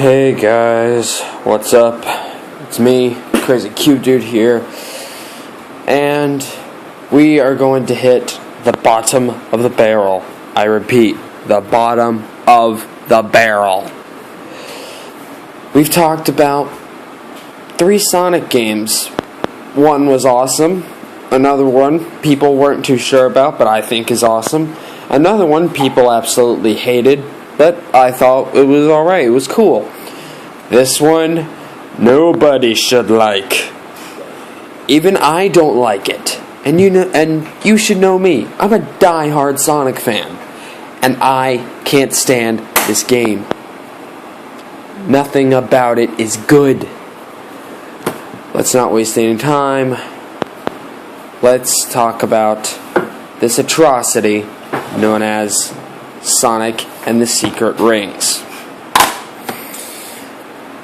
Hey guys, what's up? It's me, Crazy Cute Dude here, and we are going to hit the bottom of the barrel. I repeat, the bottom of the barrel. We've talked about 3 Sonic games. One was awesome. Another one people weren't too sure about, but I think is awesome. Another one people absolutely hated, but I thought it was alright, it was cool. This one, nobody should like. Even I don't like it. And you should know me. I'm a die-hard Sonic fan. And I can't stand this game. Nothing about it is good. Let's not waste any time. Let's talk about this atrocity known as Sonic and the Secret Rings.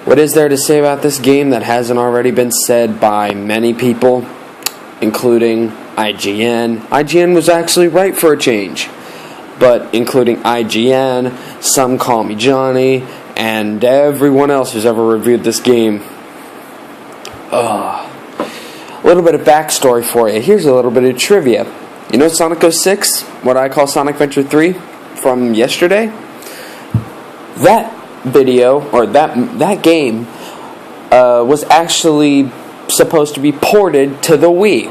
What is there to say about this game that hasn't already been said by many people, including IGN? IGN was actually right for a change, but including IGN, Some Call Me Johnny, and everyone else who's ever reviewed this game. A little bit of backstory for you. Here's a little bit of trivia. You know Sonic 06, what I call Sonic Adventure 3 from yesterday? That video, or that game, was actually supposed to be ported to the Wii.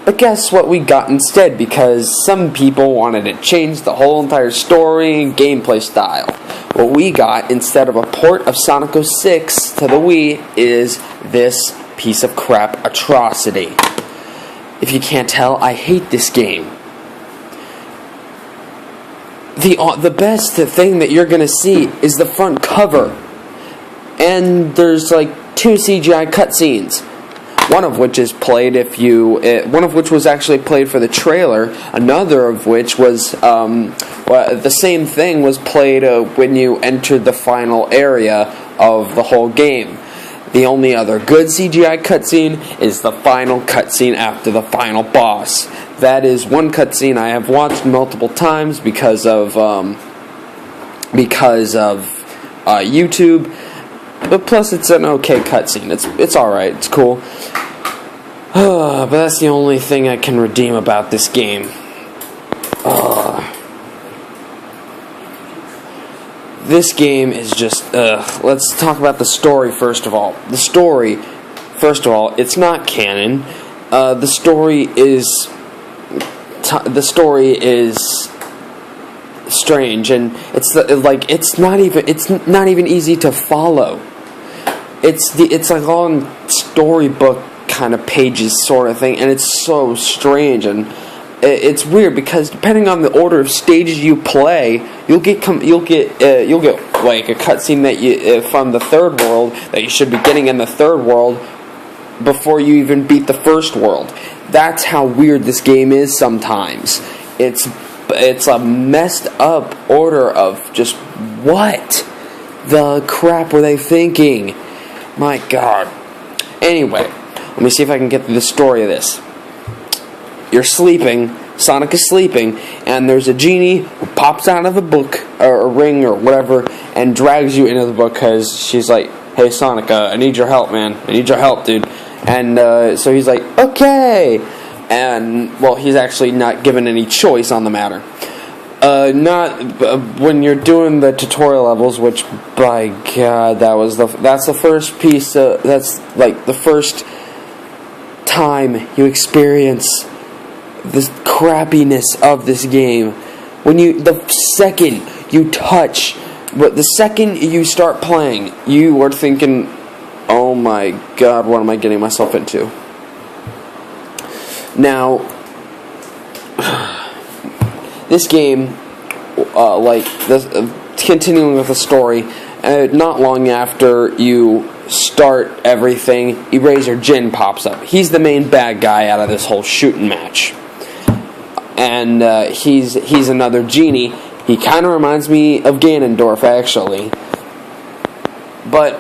But guess what we got instead, because some people wanted to change the whole entire story and gameplay style. What we got, instead of a port of Sonic 06 to the Wii, is this piece of crap atrocity. If you can't tell, I hate this game. The best thing that you're gonna see is the front cover, and there's like 2 CGI cutscenes. One of which is played one of which was actually played for the trailer. Another of which was the same thing was played when you entered the final area of the whole game. The only other good CGI cutscene is the final cutscene after the final boss. That is one cutscene I have watched multiple times because of YouTube. But plus, it's an okay cutscene. It's all right. It's cool. But that's the only thing I can redeem about this game. This game is just, let's talk about the story first of all. The story, first of all, it's not canon. The story is strange, and it's not even easy to follow. It's like long storybook kind of pages sort of thing, and it's so strange, and it's weird because depending on the order of stages you play, you'll get like a cutscene that you from the third world that you should be getting in the third world before you even beat the first world. That's how weird this game is sometimes. It's a messed up order of just what the crap were they thinking? My God. Anyway, let me see if I can get through the story of this. You're sleeping, Sonic is sleeping, and there's a genie who pops out of a book, or a ring, or whatever, and drags you into the book because she's like, hey Sonic, I need your help, man. I need your help, dude. And so he's like, okay. And, well, he's actually not given any choice on the matter. When you're doing the tutorial levels, which, by God, that's the first piece, that's like the first time you experience the crappiness of this game. The second you touch, but the second you start playing, you are thinking, oh my God, what am I getting myself into? Now, this game, continuing with the story, not long after you start everything, Eraser Jin pops up. He's the main bad guy out of this whole shooting match. And he's another genie. He kind of reminds me of Ganondorf, actually. But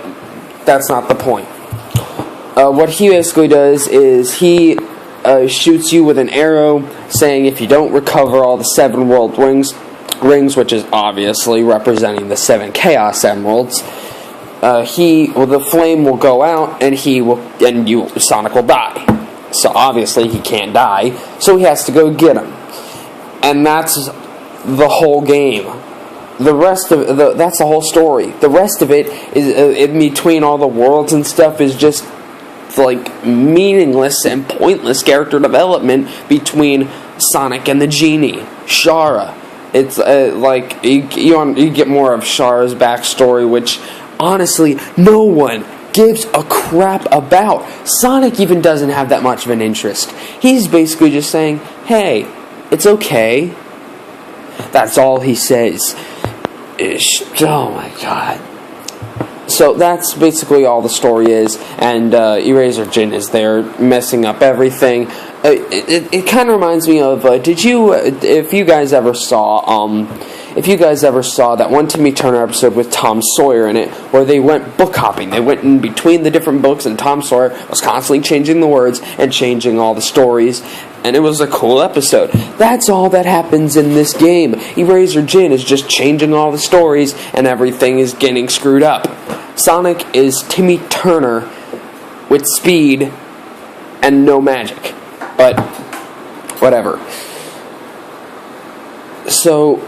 that's not the point. What he basically does is he shoots you with an arrow, saying if you don't recover all the 7 world rings, rings, which is obviously representing the 7 Chaos Emeralds, the flame will go out, and Sonic will die. So obviously he can't die, so he has to go get him, and that's the whole game. The rest of that's the whole story. The rest of it is in between all the worlds and stuff is just like meaningless and pointless character development between Sonic and the genie, Shara. It's like you get more of Shara's backstory, which honestly no one gives a crap about. Sonic even doesn't have that much of an interest. He's basically just saying, "Hey, it's okay." That's all he says. Oh my god. So that's basically all the story is, and Eraser Jin is there messing up everything. It kind of reminds me of if you guys ever saw that one Timmy Turner episode with Tom Sawyer in it, where they went book hopping. They went in between the different books, and Tom Sawyer was constantly changing the words and changing all the stories, and it was a cool episode. That's all that happens in this game. Eraser Jin is just changing all the stories, and everything is getting screwed up. Sonic is Timmy Turner with speed and no magic. But, whatever. So,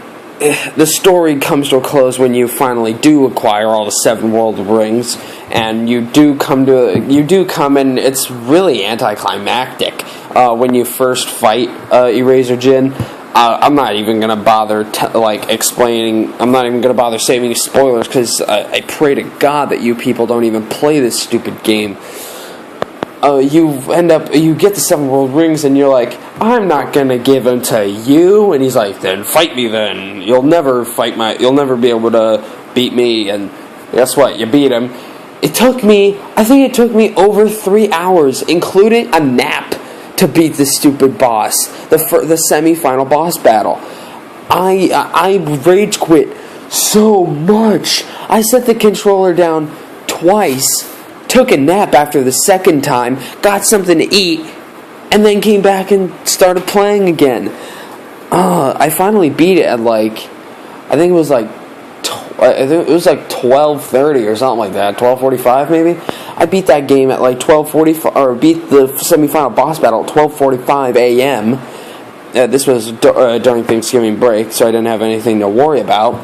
the story comes to a close when you finally do acquire all the 7 world rings, and you do come and it's really anticlimactic when you first fight Eraser Jin. I'm not even gonna bother explaining. I'm not even gonna bother saving spoilers, because I pray to God that you people don't even play this stupid game. You get the 7 world rings, and you're like, I'm not gonna give them to you. And he's like, then fight me then. You'll never be able to beat me. And guess what? You beat him. I think it took me over 3 hours, including a nap, to beat this stupid boss. The semi-final boss battle. I rage quit so much. I set the controller down twice, took a nap after the second time, got something to eat, and then came back and started playing again. I finally beat it at I think it was like 12:30 or something like that, 12:45 maybe. I beat that game at 12:45, or beat the semi-final boss battle at 12:45 a.m. This was during Thanksgiving break, so I didn't have anything to worry about.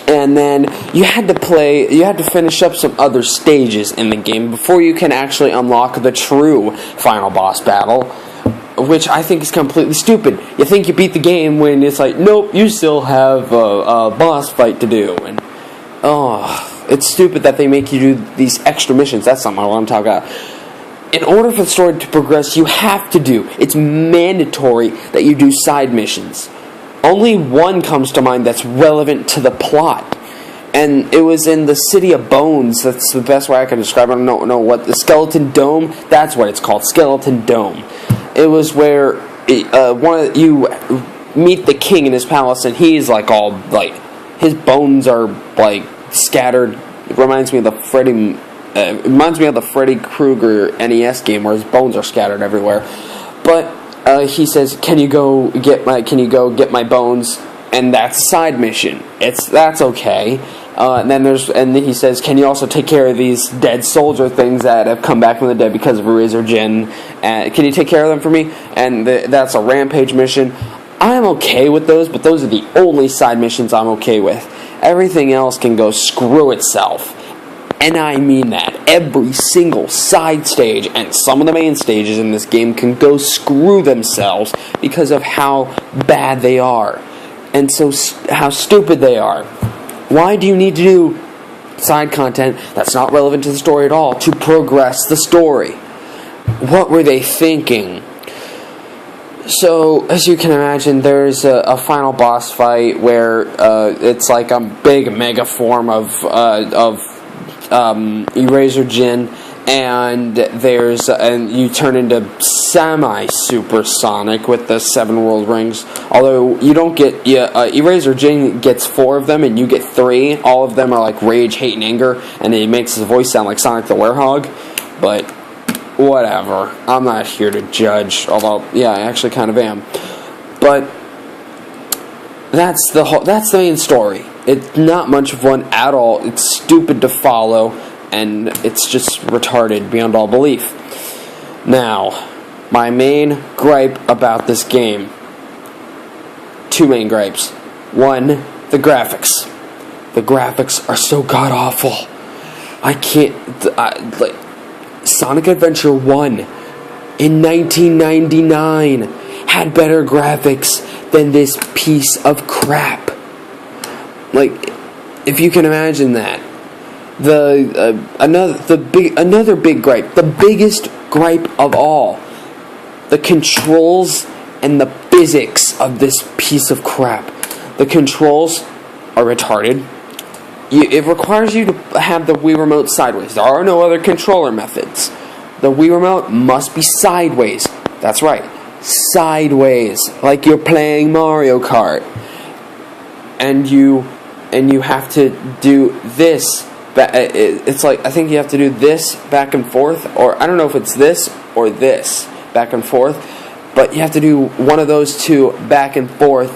And then you had to finish up some other stages in the game before you can actually unlock the true final boss battle, which I think is completely stupid. You think you beat the game when it's like, nope, you still have a boss fight to do. And it's stupid that they make you do these extra missions. That's not what I'm talking about. In order for the story to progress, it's mandatory that you do side missions. Only one comes to mind that's relevant to the plot, and it was in the City of Bones. That's the best way I can describe it. I don't know what, the Skeleton Dome. That's what it's called, Skeleton Dome. It was where you meet the king in his palace, and he's his bones are scattered. It reminds me of the Freddy Krueger NES game where his bones are scattered everywhere. But he says, "Can you go get my bones?" And that's a side mission. That's okay. And then he says, "Can you also take care of these dead soldier things that have come back from the dead because of Eraser Jin? Can you take care of them for me?" And that's a rampage mission. I'm okay with those, but those are the only side missions I'm okay with. Everything else can go screw itself. And I mean that. Every single side stage and some of the main stages in this game can go screw themselves because of how bad they are. And how stupid they are. Why do you need to do side content that's not relevant to the story at all to progress the story? What were they thinking? So, as you can imagine, there's a final boss fight where it's like a big mega form of Eraser Jin, and you turn into semi-super Sonic with the 7 world rings. Although you don't get Eraser Jin gets 4 of them, and you get 3. All of them are like rage, hate, and anger, and it makes his voice sound like Sonic the Werehog. But whatever, I'm not here to judge. Although, yeah, I actually kind of am. But that's the main story. It's not much of one at all. It's stupid to follow, and it's just retarded beyond all belief. Now, my main gripe about this game. Two main gripes. One, the graphics. The graphics are so god-awful. I can't... Sonic Adventure 1 in 1999 had better graphics than this piece of crap. Like, if you can imagine that. Another big gripe, the biggest gripe of all, the controls and the physics of this piece of crap. The controls are retarded. It requires you to have the Wii Remote sideways. There are no other controller methods. The Wii Remote must be sideways. That's right, sideways, like you're playing Mario Kart. And you have to do this. It's like, I think you have to do this back and forth, or I don't know if it's this or this back and forth, but you have to do one of those two back and forth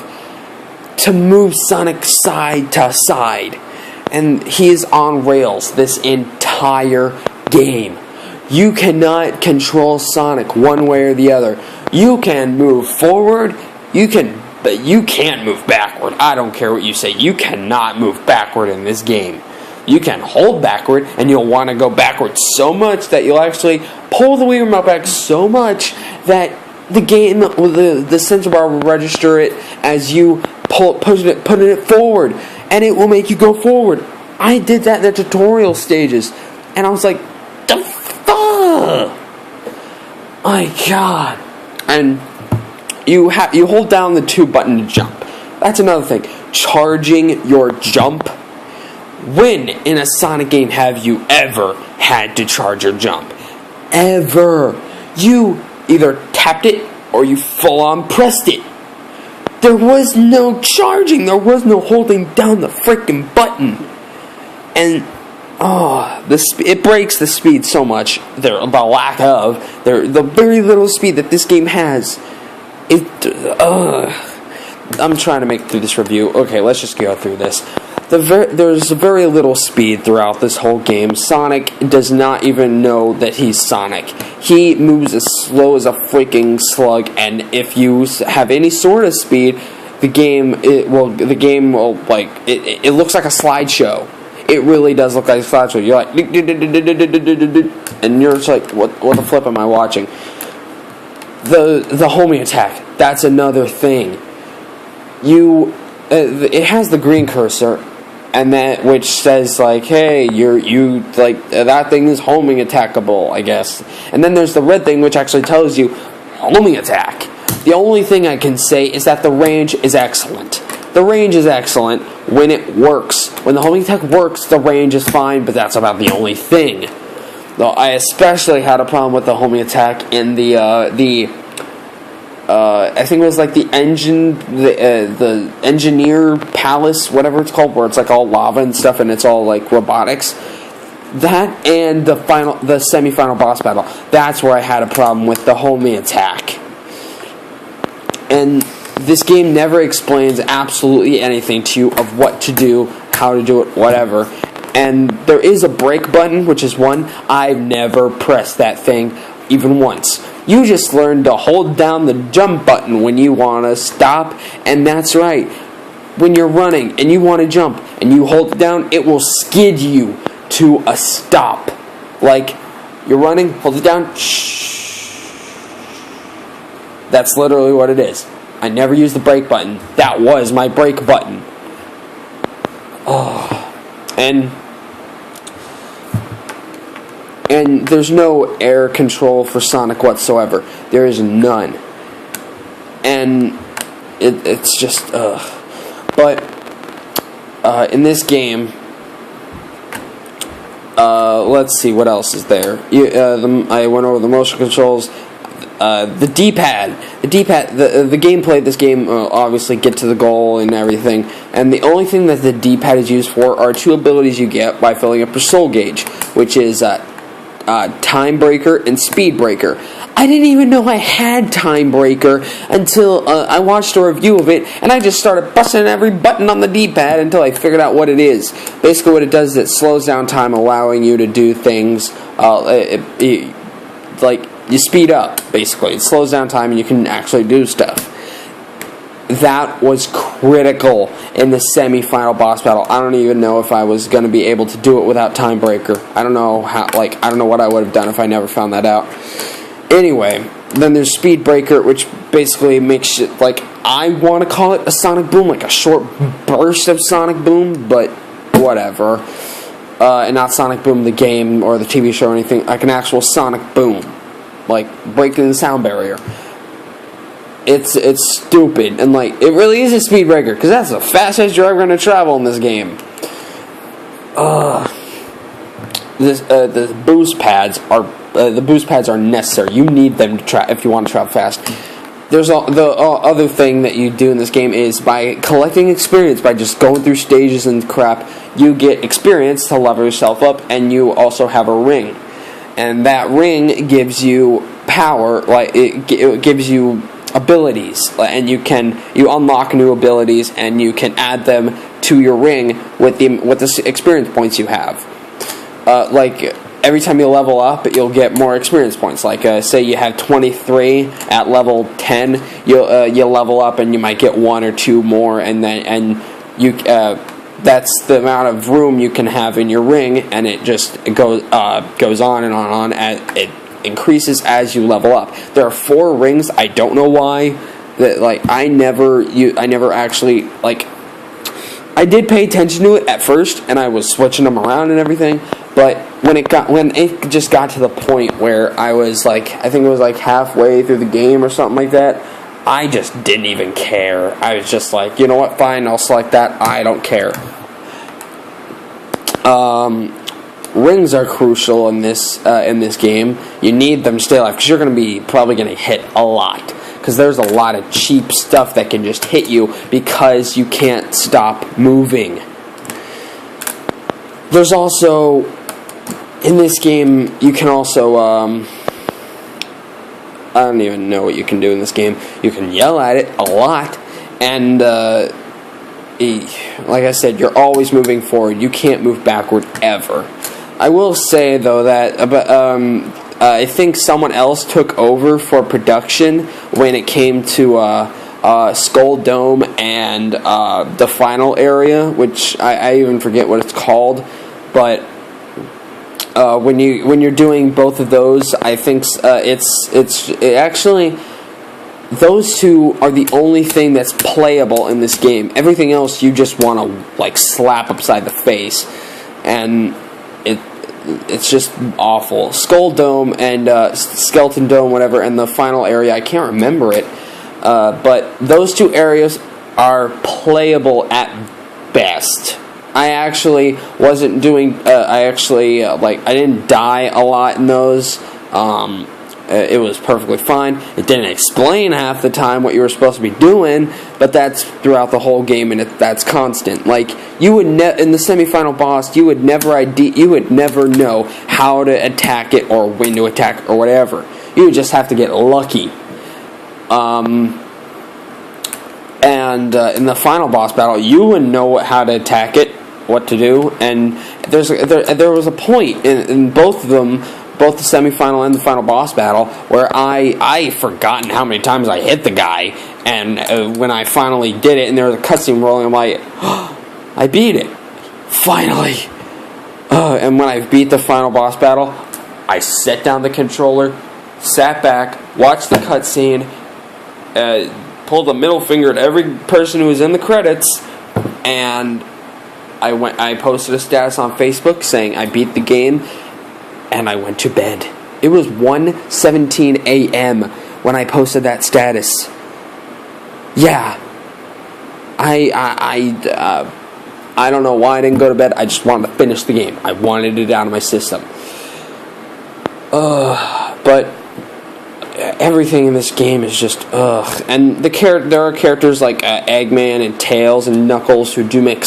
to move Sonic side to side. And he is on rails this entire game. You cannot control Sonic one way or the other. You can move forward, but you can't move backward. I don't care what you say. You cannot move backward in this game. You can hold backward, and you'll want to go backward so much that you'll actually pull the Wii Remote back so much that the game, the sensor bar will register it as you putting it forward, and it will make you go forward. I did that in the tutorial stages, and I was like, the fuck? My God. And you hold down the 2 button to jump. That's another thing. Charging your jump. When in a Sonic game have you ever had to charge your jump? Ever. You either tapped it or you full on pressed it. There was no charging. There was no holding down the freaking button. And it breaks the speed so much. The lack of the very little speed that this game has. I'm trying to make it through this review. Okay, let's just go through this. There's very little speed throughout this whole game. Sonic does not even know that he's Sonic. He moves as slow as a freaking slug, and if you have any sort of speed, the game will like it looks like a slideshow. It really does look like a slideshow. You're like, and you're just like, what the flip am I watching? The homing attack. That's another thing. It has the green cursor, and which says like, hey, you like that thing is homing attackable, I guess. And then there's the red thing which actually tells you homing attack. The only thing I can say is that the range is excellent. The range is excellent when it works. When the homing attack works, the range is fine, but that's about the only thing. Though I especially had a problem with the homing attack in the I think it was like the engineer palace, whatever it's called, where it's like all lava and stuff, and it's all like robotics. That and the semi-final boss battle. That's where I had a problem with the homing attack. And this game never explains absolutely anything to you of what to do, how to do it, whatever. And there is a break button, which is one. I've never pressed that thing even once. You just learn to hold down the jump button when you want to stop, and that's right. When you're running and you want to jump and you hold it down, it will skid you to a stop. Like, you're running, hold it down, shh. That's literally what it is. I never used the brake button. That was my brake button. Oh. And there's no air control for Sonic whatsoever. There is none. And it's just, But, in this game, let's see, what else is there? I went over the motion controls. The D-pad. The gameplay of this game, obviously get to the goal and everything. And the only thing that the D-pad is used for are 2 abilities you get by filling up your soul gauge, which is Time Breaker and Speed Breaker. I didn't even know I had Time Breaker until I watched a review of it, and I just started busting every button on the D-pad until I figured out what it is. Basically what it does is it slows down time, allowing you to do things like you speed up, basically. It slows down time and you can actually do stuff. That was critical in the semi-final boss battle. I don't even know if I was going to be able to do it without Time Breaker. I don't know how, I don't know what I would have done if I never found that out. Anyway, then there's Speed Breaker, which basically makes it, I want to call it a sonic boom, like a short burst of sonic boom, but whatever. And not Sonic Boom the game or the TV show or anything, like an actual sonic boom. Like, breaking the sound barrier. It's stupid, and it really is a speed breaker, because that's the fastest you're ever going to travel in this game. The boost pads are necessary. You need them to if you want to travel fast. There's the other thing that you do in this game is by collecting experience, by just going through stages and crap, you get experience to level yourself up, and you also have a ring. And that ring gives you power, it gives you abilities, and you unlock new abilities, and you can add them to your ring with the experience points you have. Every time you level up, you'll get more experience points. Say you have 23 at level 10, you'll level up, and you might get 1 or 2 more, and that's the amount of room you can have in your ring, and it just goes on and on as it increases as you level up. There are 4 rings. I don't know why. I never actually I did pay attention to it at first, and I was switching them around and everything. But when it just got to the point where I was I think it was halfway through the game or something like that, I just didn't even care. I was just you know what, fine, I'll select that. I don't care. Rings are crucial in this game. You need them to stay alive, because you're probably going to hit a lot. Because there's a lot of cheap stuff that can just hit you because you can't stop moving. There's also, in this game, you can also, I don't even know what you can do in this game. You can yell at it a lot, and like I said, you're always moving forward. You can't move backward ever. I will say, though, that I think someone else took over for production when it came to Skull Dome and the final area, which I even forget what it's called. But when you're doing both of those, I think it actually, those two are the only thing that's playable in this game. Everything else you just want to slap upside the face, and it's just awful. Skull Dome and Skeleton Dome, whatever, and the final area, I can't remember it, but those 2 areas are playable at best. I actually wasn't doing, I didn't die a lot in those. It was perfectly fine. It didn't explain half the time what you were supposed to be doing, but that's throughout the whole game, and that's constant. You would in the semifinal boss, you would never know how to attack it or when to attack or whatever. You would just have to get lucky. And in the final boss battle, you wouldn't know how to attack it, what to do, and there was a point in both of them, both the semifinal and the final boss battle, where I forgotten how many times I hit the guy, and when I finally did it, and there was a cutscene rolling, I'm like, oh, I beat it, finally. And when I beat the final boss battle, I set down the controller, sat back, watched the cutscene, pulled a middle finger at every person who was in the credits, and I posted a status on Facebook saying I beat the game, and I went to bed. It was 1:17 a.m. when I posted that status. Yeah. I don't know why I didn't go to bed. I just wanted to finish the game. I wanted it out of my system. But everything in this game is just ugh. And there are characters like Eggman and Tails and Knuckles who do make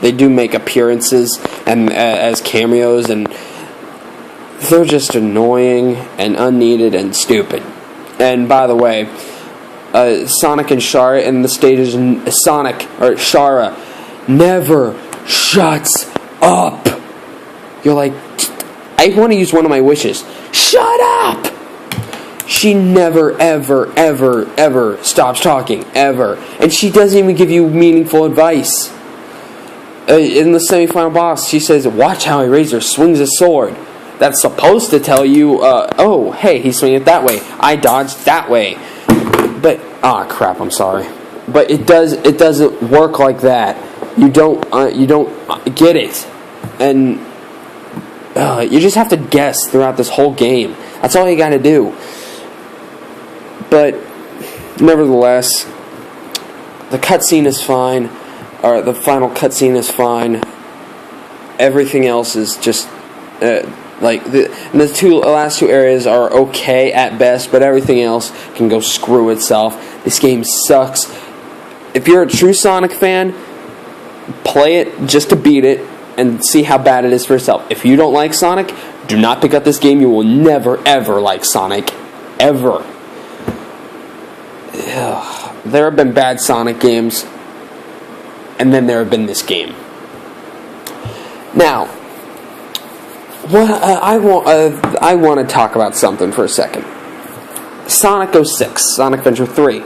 they do make appearances and as cameos, and they're just annoying and unneeded and stupid. And by the way, Sonic and Shara in the stages, Shara never shuts up. You're like, I want to use one of my wishes. Shut up! She never, ever, ever, ever stops talking, ever. And she doesn't even give you meaningful advice. In the semi-final boss, she says, watch how Eraser swings his sword. That's supposed to tell you, oh, hey, he's swinging it that way. I dodged that way. But, crap, I'm sorry. But it doesn't work like that. You don't get it. And you just have to guess throughout this whole game. That's all you gotta do. But, nevertheless, the cutscene is fine. Or the final cutscene is fine. Everything else is just, like, the last two areas are okay at best, but everything else can go screw itself. This game sucks. If you're a true Sonic fan, play it just to beat it and see how bad it is for yourself. If you don't like Sonic, do not pick up this game. You will never, ever like Sonic. Ever. Ugh. There have been bad Sonic games, and then there have been this game. Now, I want to talk about something for a second. Sonic 06, Sonic Adventure 3.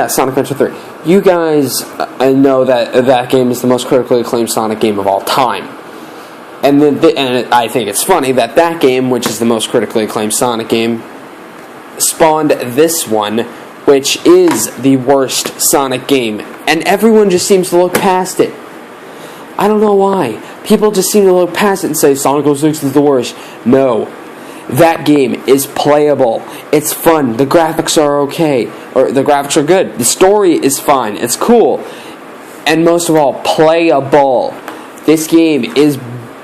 Sonic Adventure 3. You guys know that game is the most critically acclaimed Sonic game of all time. And I think it's funny that game, which is the most critically acclaimed Sonic game, spawned this one, which is the worst Sonic game. And everyone just seems to look past it. I don't know why. People just seem to look past it and say, Sonic 06 is the worst. No. That game is playable. It's fun. The graphics are okay. Or the graphics are good. The story is fine. It's cool. And most of all, playable. This game is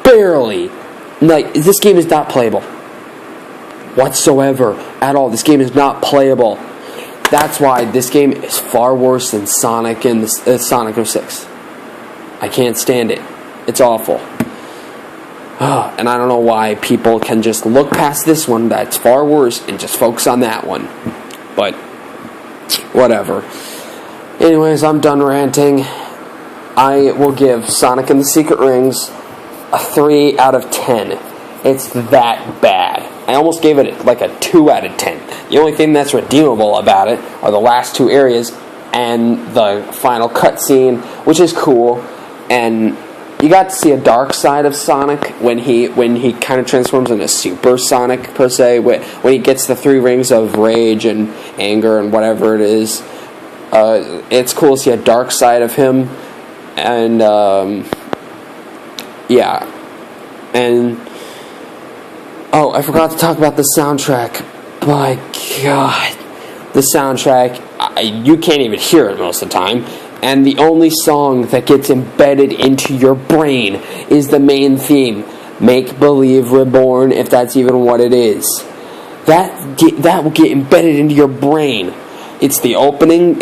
barely... this game is not playable. Whatsoever. At all. This game is not playable. That's why this game is far worse than Sonic and Sonic 06. I can't stand it. It's awful. And I don't know why people can just look past this one that's far worse and just focus on that one. But, whatever. Anyways, I'm done ranting. I will give Sonic and the Secret Rings a 3 out of 10. It's that bad. I almost gave it like a 2 out of 10. The only thing that's redeemable about it are the last two areas and the final cutscene, which is cool. And you got to see a dark side of Sonic when he kind of transforms into Super Sonic, per se, when he gets the 3 rings of rage and anger and whatever it is. It's cool to see a dark side of him. And, yeah. And, oh, I forgot to talk about the soundtrack. My God. The soundtrack, you can't even hear it most of the time. And the only song that gets embedded into your brain is the main theme, Make Believe Reborn, if that's even what it is. That will get embedded into your brain. It's the opening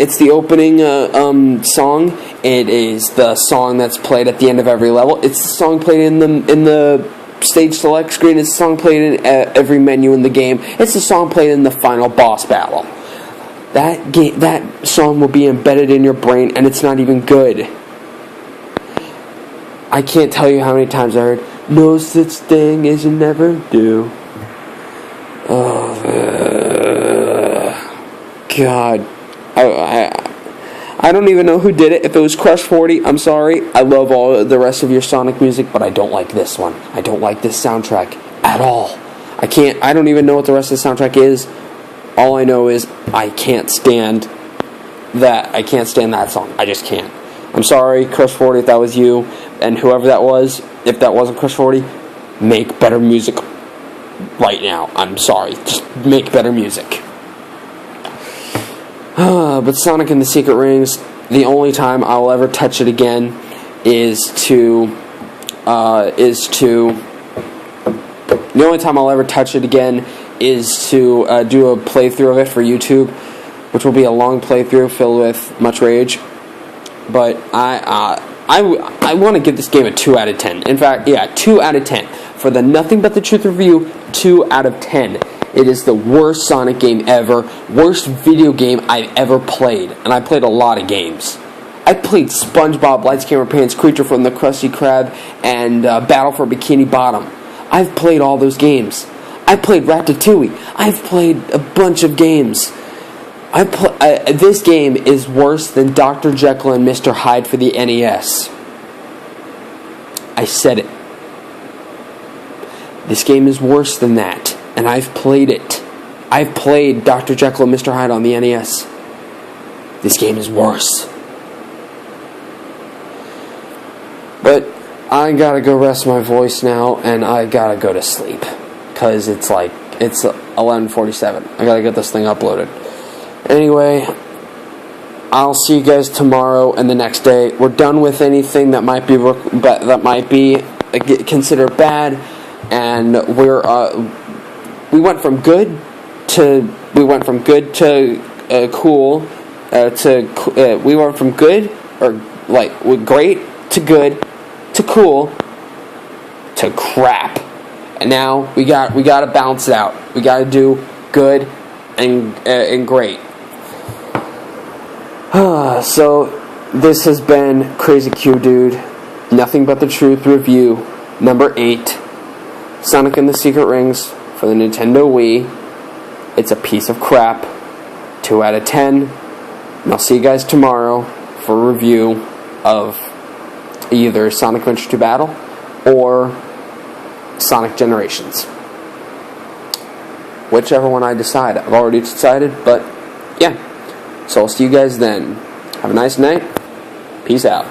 song. It is the song that's played at the end of every level. It's the song played in the stage select screen. It's the song played in every menu in the game. It's the song played in the final boss battle. That song will be embedded in your brain, and it's not even good. I can't tell you how many times I heard, no such thing as you never do. Oh, God. I don't even know who did it. If it was Crush 40, I'm sorry. I love all the rest of your Sonic music, but I don't like this one. I don't like this soundtrack at all. I don't even know what the rest of the soundtrack is. All I know is I can't stand that song. I just can't. I'm sorry, Crush 40, if that was you, and whoever that was, if that wasn't Crush 40, make better music right now. I'm sorry. Just make better music. But Sonic and the Secret Rings, the only time I'll ever touch it again is to do a playthrough of it for YouTube, which will be a long playthrough filled with much rage. But I want to give this game a 2 out of 10. In fact, yeah, 2 out of 10. for the Nothing But the Truth review, 2 out of 10. It is the worst Sonic game ever, worst video game I've ever played, and I played a lot of games. I played SpongeBob, Lights, Camera, Pants, Creature from the Krusty Krab, and Battle for Bikini Bottom. I've played all those games. I played Ratatouille. I've played a bunch of games. This game is worse than Dr. Jekyll and Mr. Hyde for the NES. I said it. This game is worse than that, and I've played it. I've played Dr. Jekyll and Mr. Hyde on the NES. This game is worse. But I gotta go rest my voice now, and I gotta go to sleep. Because it's 11:47. I gotta get this thing uploaded. Anyway, I'll see you guys tomorrow and the next day. We're done with anything that might be considered bad, and we went from good to cool we went from good great to good to cool to crap, and now we gotta balance it out. We gotta do good and great. So this has been Crazy Q Dude, Nothing But the Truth review number 8, Sonic and the Secret Rings for the Nintendo Wii. It's a piece of crap, 2 out of 10. And I'll see you guys tomorrow for a review of either Sonic Adventure 2 Battle or Sonic Generations. Whichever one I decide. I've already decided, but yeah. So I'll see you guys then. Have a nice night. Peace out.